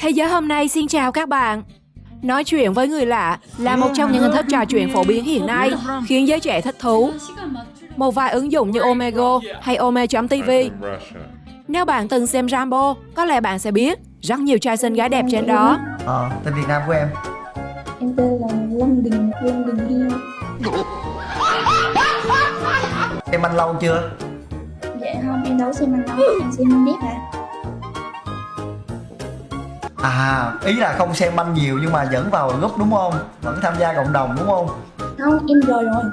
Thế giới hôm nay xin chào các bạn. Nói chuyện với người lạ là một trong những hình thức trò chuyện phổ biến hiện nay, khiến giới trẻ thích thú. Một vài ứng dụng như Omegle hay Ome.tv. Nếu bạn từng xem Rambo, có lẽ bạn sẽ biết rất nhiều trai xinh gái đẹp trên đó. Tên Việt Nam của em? Em tên là Lâm Đình Hiên. Xem anh lâu chưa? Dạ không, em đâu xem anh đâu, em xem anh biết hả? Ý là không xem anh nhiều nhưng mà vẫn vào group đúng không? Vẫn tham gia cộng đồng đúng không? Không, em rời rồi.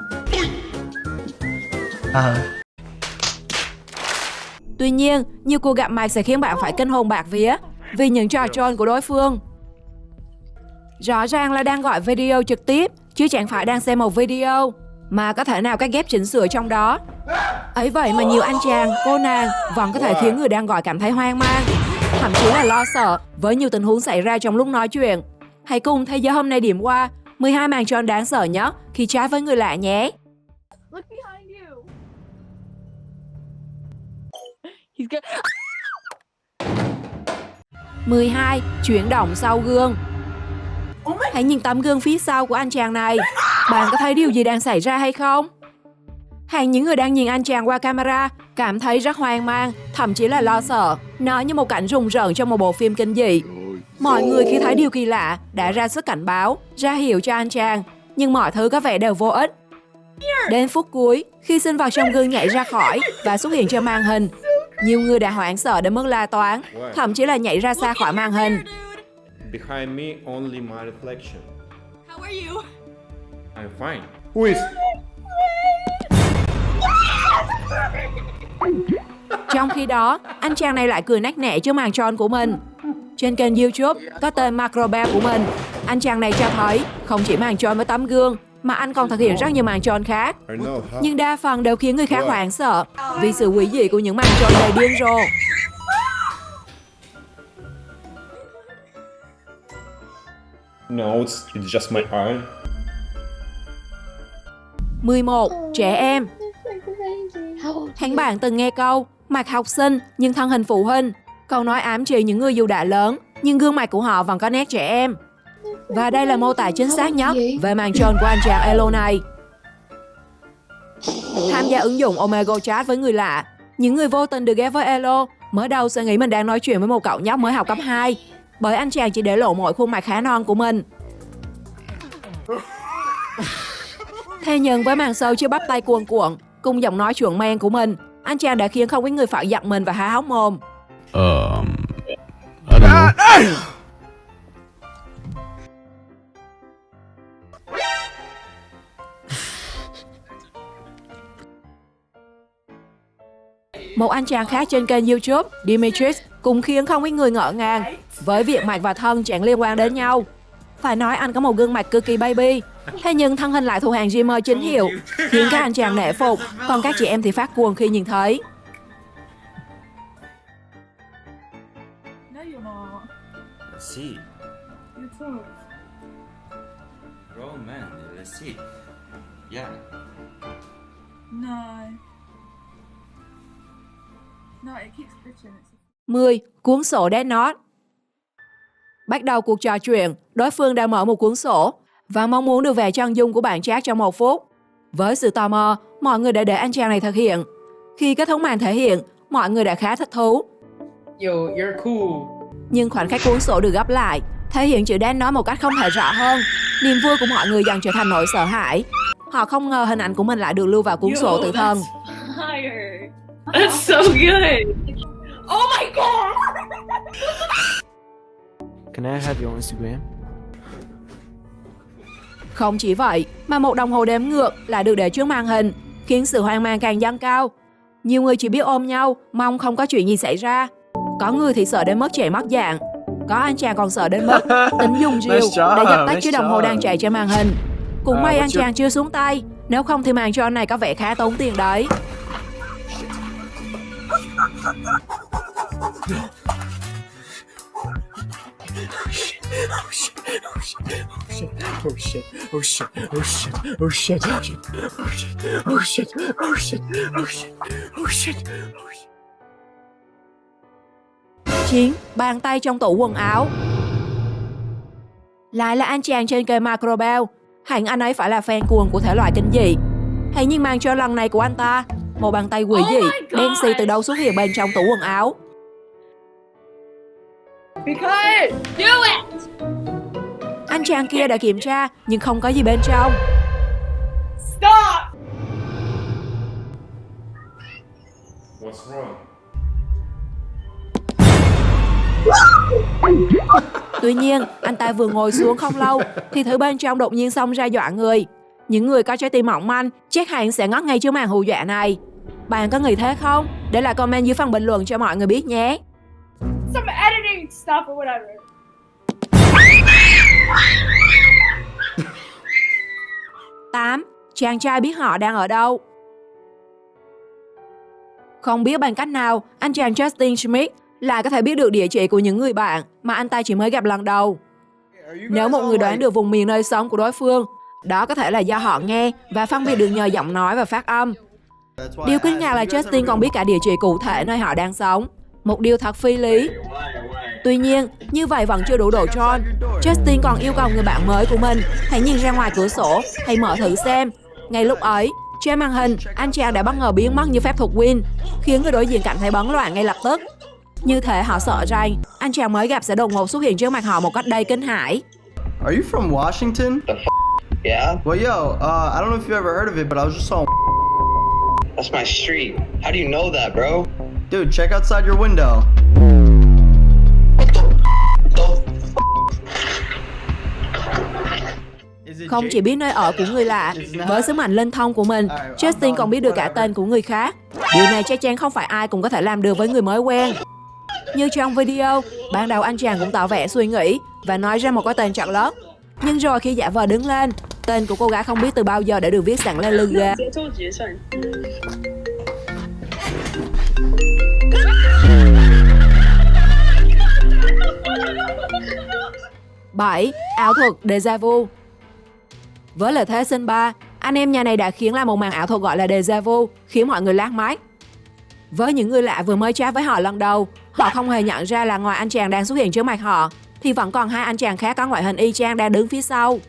Tuy nhiên, nhiều cuộc gặp mặt sẽ khiến bạn phải kinh hồn bạt vía vì những trò troll của đối phương. Rõ ràng là đang gọi video trực tiếp, chứ chẳng phải đang xem một video, mà có thể nào cắt ghép chỉnh sửa trong đó. Ấy vậy mà nhiều anh chàng, cô nàng vẫn có thể khiến người đang gọi cảm thấy hoang mang, thậm chí là lo sợ với nhiều tình huống xảy ra trong lúc nói chuyện. Hãy cùng thế giới hôm nay điểm qua 12 màn troll đáng sợ nhất khi chat với người lạ nhé. 12. Chuyển động sau gương. Hãy nhìn tấm gương phía sau của anh chàng này. Bạn có thấy điều gì đang xảy ra hay không? Hàng những người đang nhìn anh chàng qua camera cảm thấy rất hoang mang, thậm chí là lo sợ. Nó như một cảnh rùng rợn trong một bộ phim kinh dị. Mọi người khi thấy điều kỳ lạ đã ra sức cảnh báo, ra hiệu cho anh chàng, nhưng mọi thứ có vẻ đều vô ích. Đến phút cuối, khi sinh vật trong gương nhảy ra khỏi và xuất hiện trên màn hình, nhiều người đã hoảng sợ đến mức la toáng, thậm chí là nhảy ra xa khỏi màn hình. Behind me, only my reflection. How are you? I'm fine. Who is? Trong khi đó, anh chàng này lại cười nắc nẻ trước màn troll của mình. Trên kênh YouTube có tên Macrobell của mình, anh chàng này cho thấy không chỉ màn troll với tấm gương, mà anh còn thực hiện rất nhiều màn troll khác. Nhưng đa phần đều khiến người khác hoảng sợ vì sự quỷ dị của những màn troll đầy điên rồ. No, it's just my eye. 11. Trẻ em. Hẳn bạn từng nghe câu mặt học sinh nhưng thân hình phụ huynh. Câu nói ám chỉ những người dù đã lớn nhưng gương mặt của họ vẫn có nét trẻ em. Và đây là mô tả chính xác nhất về màn troll của anh chàng Elo này. Tham gia ứng dụng Omegle Chat với người lạ, những người vô tình được ghép với Elo mới đầu sẽ nghĩ mình đang nói chuyện với một cậu nhóc mới học cấp 2, bởi anh chàng chỉ để lộ mọi khuôn mặt khá non của mình. Thế nhưng với màn show chưa bắp tay cuồn cuộn cùng giọng nói chuẩn men của mình, anh chàng đã khiến không ít người phải giật mình và há hốc mồm. I don't know. Một anh chàng khác trên kênh YouTube, Dimitris, cũng khiến không ít người ngỡ ngàng với việc mặt và thân chẳng liên quan đến nhau. Phải nói anh có một gương mặt cực kỳ baby, thế nhưng thân hình lại thuộc hàng Dreamer chính hiệu, khiến các anh chàng nể phục, còn các chị em thì phát cuồng khi nhìn thấy. Let's see. Bro, man, let's see. Yeah. No, it keeps glitching. 10. Cuốn sổ Death Note. Bắt đầu cuộc trò chuyện, đối phương đang mở một cuốn sổ và mong muốn được vẽ chân dung của bạn chat trong 1 phút. Với sự tò mò, mọi người đã để anh chàng này thực hiện. Khi kết thúc màn thể hiện, mọi người đã khá thích thú. Yo, you're cool. Nhưng khoảnh khắc cuốn sổ được gấp lại, thể hiện chữ Death Note một cách không thể rõ hơn. Niềm vui của mọi người dần trở thành nỗi sợ hãi. Họ không ngờ hình ảnh của mình lại được lưu vào cuốn sổ tự thân. That's so good. Oh my god. Can I have your Instagram? Không chỉ vậy, mà một đồng hồ đếm ngược lại được để trước màn hình, khiến sự hoang mang càng dâng cao. Nhiều người chỉ biết ôm nhau, mong không có chuyện gì xảy ra. Có người thì sợ đến mức chạy mất dạng. Có anh chàng còn sợ đến mức tính dùng rìu để dập tắt chiếc đồng hồ đang chạy trên màn hình. Cũng may anh chàng chưa xuống tay, nếu không thì màn troll này có vẻ khá tốn tiền đấy. Chiến, bàn tay trong tủ quần áo. Lại là anh chàng trên kênh Macrobell. Hẳn anh ấy phải là fan cuồng của thể loại kinh dị. Hãy nhìn màn cho lần này của anh ta. Một bàn tay quỷ dị, đen xì từ đâu xuất hiện bên trong tủ quần áo. Because do it. Anh chàng kia đã kiểm tra nhưng không có gì bên trong. Stop. What's wrong? Tuy nhiên, anh ta vừa ngồi xuống không lâu thì thứ bên trong đột nhiên xông ra dọa người. Những người có trái tim mỏng manh chắc hẳn sẽ ngất ngay trước màn hù dọa này. Bạn có nghĩ thế không? Để lại comment dưới phần bình luận cho mọi người biết nhé. Some editing stuff or whatever. 8. Chàng trai biết họ đang ở đâu. Không biết bằng cách nào, anh chàng Justin Smith lại có thể biết được địa chỉ của những người bạn mà anh ta chỉ mới gặp lần đầu. Nếu một người đoán được vùng miền nơi sống của đối phương, đó có thể là do họ nghe và phân biệt được nhờ giọng nói và phát âm. Điều kinh ngạc là Justin còn biết cả địa chỉ cụ thể nơi họ đang sống. Một điều thật phi lý. Tuy nhiên, như vậy vẫn chưa đủ độ tròn. Justin còn yêu cầu người bạn mới của mình hãy nhìn ra ngoài cửa sổ hay mở thử xem. Ngay lúc ấy, trên màn hình, anh chàng đã bất ngờ biến mất như phép thuật Win, khiến người đối diện cảm thấy bấn loạn ngay lập tức. Như thể họ sợ rằng anh chàng mới gặp sẽ đột ngột xuất hiện trước mặt họ một cách đầy kinh hãi. Are you from Washington? Yeah? Well, yo, I don't know if you ever heard of it, but I was just on. That's my street. How do you know that, bro? Dude, check outside your window. Không chỉ biết nơi ở của người lạ, với sức mạnh linh thông của mình, Justin còn biết được cả tên của người khác. Điều này chắc chắn không phải ai cũng có thể làm được với người mới quen. Như trong video, ban đầu anh chàng cũng tỏ vẻ suy nghĩ và nói ra một cái tên chọn lớp. Nhưng rồi khi giả vờ đứng lên, tên của cô gái không biết từ bao giờ đã được viết sẵn lên lưng ghế. 7. Ảo thuật déjà vu. Với lợi thế sinh 3, anh em nhà này đã khiến ra một màn ảo thuật gọi là déjà vu, khiến mọi người lác mắt. Với những người lạ vừa mới chat với họ lần đầu, họ không hề nhận ra là ngoài anh chàng đang xuất hiện trước mặt họ, thì vẫn còn hai anh chàng khác có ngoại hình y chang đang đứng phía sau.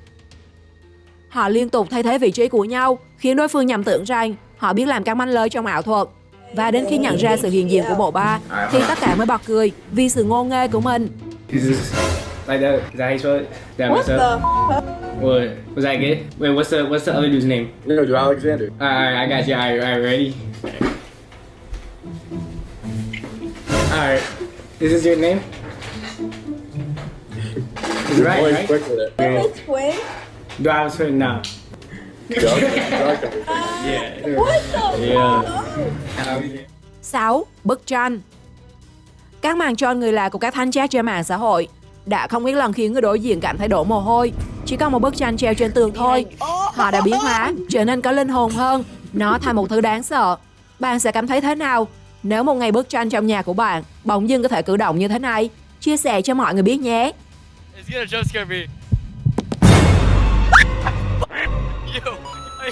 Họ liên tục thay thế vị trí của nhau, khiến đối phương nhầm tưởng rằng họ biết làm các manh lới trong ảo thuật. Và đến khi nhận ra sự hiện diện của bộ ba, thì tất cả mới bật cười vì sự ngô nghê của mình. Like that? Is that how you spell it? That what the fuck? What? Was that good? Wait, what's the other dude's name? No, you're Alexander. Alright, I got you. Alright, ready? Alright. Is this your name? Is right, right? Quick with it. Twin? Do I have a certain now? Yeah. What the fuck? 6. Bức tranh. Các màn tròn người lạ của các thanh chat trên mạng xã hội đã không ít lần khiến người đối diện cảm thấy đổ mồ hôi. Chỉ có một bức tranh treo trên tường thôi, họ đã biến hóa, trở nên có linh hồn hơn. Nó thành một thứ đáng sợ. Bạn sẽ cảm thấy thế nào nếu một ngày bức tranh trong nhà của bạn bỗng dưng có thể cử động như thế này? Chia sẻ cho mọi người biết nhé.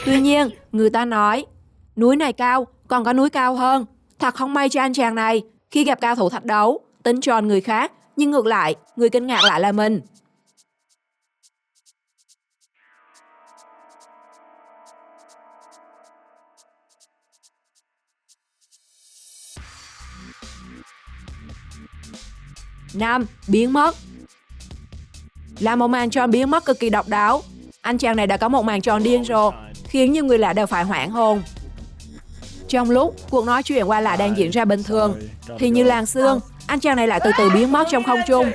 Tuy nhiên, người ta nói, núi này cao, còn có núi cao hơn. Thật không may cho anh chàng này, khi gặp cao thủ thách đấu, tính tròn người khác, nhưng ngược lại, người kinh ngạc lại là mình. Năm. Biến mất. Là một màn tròn biến mất cực kỳ độc đáo. Anh chàng này đã có một màn tròn điên rồ, khiến nhiều người lạ đều phải hoảng hồn. Trong lúc cuộc nói chuyện qua lại đang diễn ra bình thường, thì như làn sương, anh chàng này lại từ từ biến mất trong không trung.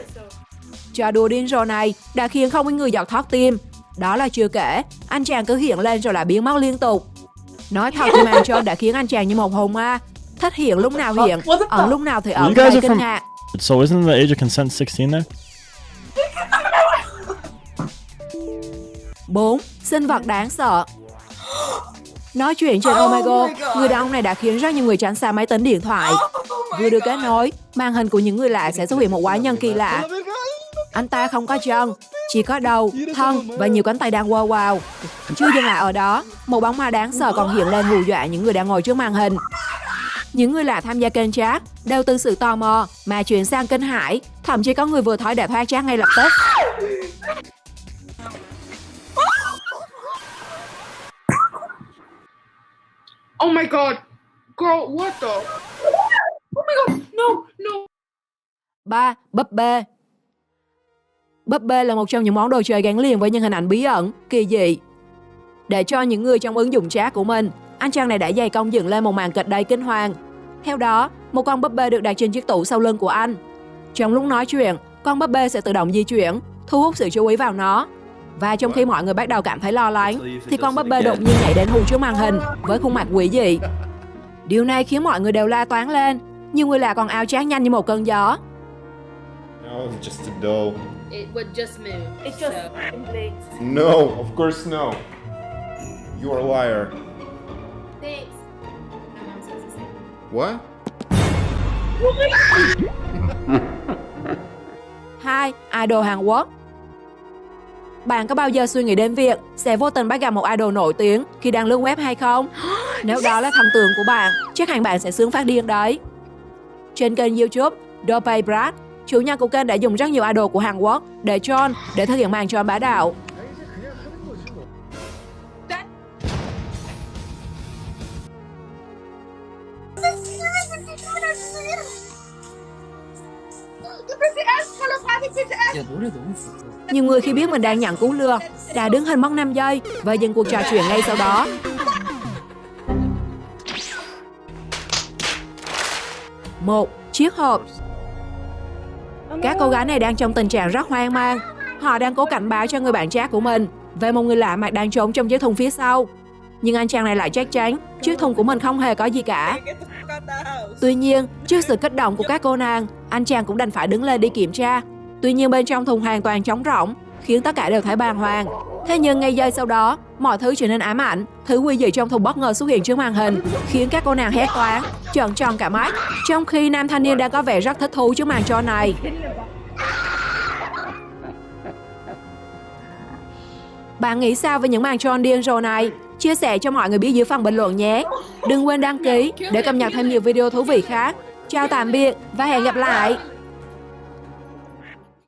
Trò đùa điên rồ này đã khiến không ít người giật thót tim. Đó là chưa kể, anh chàng cứ hiện lên rồi lại biến mất liên tục. Nói thật thì màn tròn đã khiến anh chàng như một hồn ma, thích hiện lúc nào hiện, ẩn lúc nào thì ẩn, đầy kinh ngạc. So isn't the age of consent 16 there? 4. Sinh vật đáng sợ. Nói chuyện trên Omegle, người đàn ông này đã khiến rất nhiều người tránh xa máy tính điện thoại. Vừa được kết nối, màn hình của những người lạ sẽ xuất hiện một quái nhân kỳ lạ. Anh ta không có chân, chỉ có đầu, thân và nhiều cánh tay đang quơ quào. Chưa dừng lại ở đó, một bóng ma đáng sợ còn hiện lên hù dọa những người đang ngồi trước màn hình. Những người lạ tham gia kênh chat đều từ sự tò mò mà chuyển sang kinh hãi, thậm chí có người vừa thói đã thoát chat ngay lập tức. Oh my god. Girl, what the? Oh my god, no, no. 3. Búp bê. Búp bê là một trong những món đồ chơi gắn liền với những hình ảnh bí ẩn, kỳ dị. Để cho những người trong ứng dụng chat của mình, anh chàng này đã dày công dựng lên một màn kịch đầy kinh hoàng. Theo đó, một con búp bê được đặt trên chiếc tủ sau lưng của anh. Trong lúc nói chuyện, con búp bê sẽ tự động di chuyển, thu hút sự chú ý vào nó. Và trong khi mọi người bắt đầu cảm thấy lo lắng, thì con búp bê đột nhiên nhảy đến hù trước màn hình với khuôn mặt quỷ dị. Điều này khiến mọi người đều la toáng lên, nhiều người là còn ao chát nhanh như một cơn gió. No, it's just a doll. It would just move. It just blinked. No, of course no. You are a liar. Thanks. My mom says the same. What? 2. Idol Hàn Quốc. Bạn có bao giờ suy nghĩ đến việc sẽ vô tình bắt gặp một idol nổi tiếng khi đang lướt web hay không? Nếu đó là thần tượng của bạn, chắc hẳn bạn sẽ sướng phát điên đấy. Trên kênh YouTube Dopey Brad, chủ nhân của kênh đã dùng rất nhiều idol của Hàn Quốc để troll để thực hiện màn troll bá đạo. Nhiều người khi biết mình đang nhận cú lừa đã đứng hình mất 5 giây và dừng cuộc trò chuyện ngay sau đó. 1. Chiếc hộp. Các cô gái này đang trong tình trạng rất hoang mang. Họ đang cố cảnh báo cho người bạn chat của mình về một người lạ mặt đang trốn trong chiếc thùng phía sau. Nhưng anh chàng này lại chắc chắn chiếc thùng của mình không hề có gì cả. Tuy nhiên, trước sự kích động của các cô nàng, anh chàng cũng đành phải đứng lên đi kiểm tra. Tuy nhiên bên trong thùng hoàn toàn trống rỗng, khiến tất cả đều thấy bàng hoàng. Thế nhưng ngay giây sau đó, mọi thứ trở nên ám ảnh. Thứ nguy dị trong thùng bất ngờ xuất hiện trước màn hình, khiến các cô nàng hét toáng, trợn tròn cả mắt. Trong khi nam thanh niên đang có vẻ rất thích thú trước màn show này. Bạn nghĩ sao về những màn troll điên rồ này? Chia sẻ cho mọi người biết dưới phần bình luận nhé. Đừng quên đăng ký để cập nhật thêm nhiều video thú vị khác. Chào tạm biệt và hẹn gặp lại.